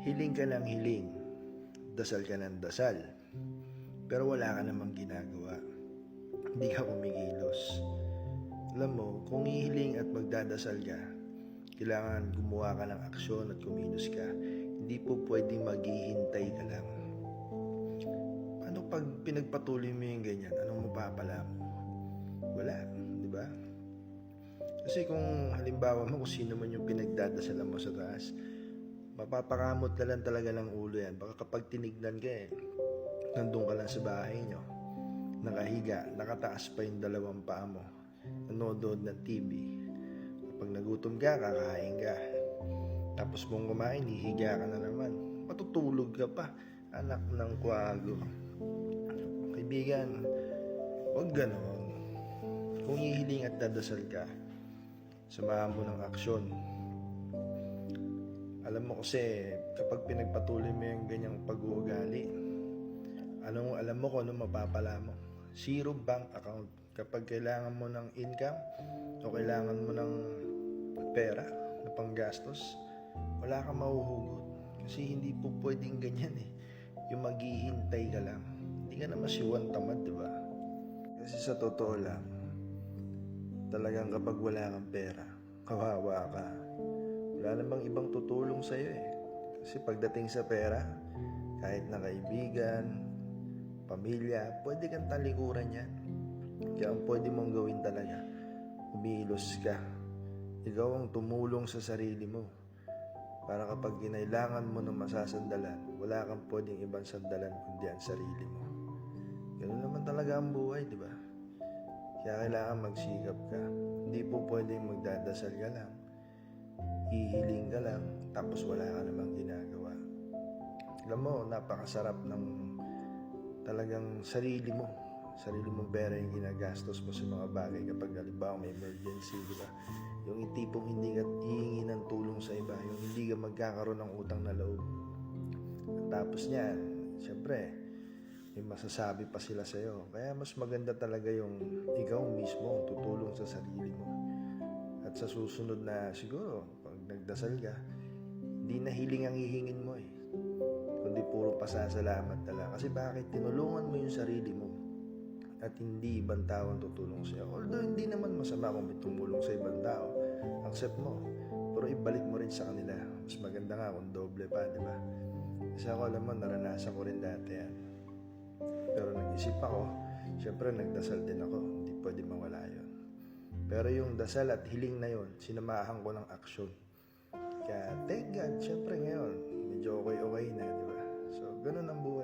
Hiling ka ng hiling, dasal ka ng dasal, pero wala ka namang ginagawa. Hindi ka kumikilos. Alam mo, kung hihiling at magdadasal ka, kailangan gumawa ka ng aksyon at kumilos ka. Hindi po pwedeng maghihintay ka lang. Ano pag pinagpatuloy mo yung ganyan? Anong mapapala mo? Wala, di ba? Kasi kung halimbawa mo kung sino man yung pinagdadasalan mo sa taas, mapapakamot ka lang talaga ng ulo yan. Baka kapag tinignan ka nandun ka lang sa bahay nyo, nakahiga, nakataas pa yung dalawang paa mo, nanonood ng TV. Kapag nagutom ka, kakain ka. Tapos mong kumain, hihiga ka na naman. Matutulog ka pa, anak ng kwago. Kaibigan, huwag ganon. Kung hihiling at dadasal ka, samahan mo ng aksyon. Alam mo kasi, kapag pinagpatuloy mo yung ganyang pag-uugali, alam mo kung anong mapapala mo. Zero bank account. Kapag kailangan mo ng income o kailangan mo ng pera na panggastos, wala kang mahuhugot. Kasi hindi po pwedeng ganyan yung maghihintay ka lang. Hindi ka naman siwan tamad, di ba? Kasi sa totoo lang, talagang kapag wala kang pera, kawawa ka. Wala namang ibang tutulong sa'yo Kasi pagdating sa pera, kahit na kaibigan, pamilya, pwede kang talikuran yan. Kaya ang pwede mong gawin talaga, umilos ka. Ikaw ang tumulong sa sarili mo. Para kapag kinailangan mo ng masasandalan, wala kang pwedeng ibang sandalan kundi ang sarili mo. Ganun naman talaga ang buhay, di ba? Kaya kailangan magsikap ka. Hindi po pwedeng magdadasal ka lang, hihiling ka lang, tapos wala ka namang ginagawa. Alam mo, napakasarap ng talagang sarili mong pera yung ginagastos mo sa mga bagay kapag halimbawa may emergency, di ba? Yung tipong hindi ka hihingi ng tulong sa iba, yung hindi ka magkakaroon ng utang na loob. Tapos niyan, syempre, may masasabi pa sila sa'yo. Kaya mas maganda talaga yung ikaw mismo ang tutulong sa sarili mo. At sa susunod na siguro, pag nagdasal ka, hindi na hiling ang hihingin mo kundi puro pasasalamat na lang. Kasi bakit? Tinulungan mo yung sarili mo at hindi ibang tao ang tutulong sa'yo. Although hindi naman masama kung may tumulong sa ibang tao. Accept mo. Pero ibalik mo rin sa kanila. Mas maganda nga kung doble pa, di ba? Kasi ako alam mo, naranasan ko rin dati yan. Pero nag-isip ako, syempre nagdasal din ako. Hindi pwede mawala yun. Pero yung dasal at hiling na yun, sinamahan ko ng aksyon. Kaya thank God, syempre ngayon, medyo okay na, di ba? So, ganun ang buhay.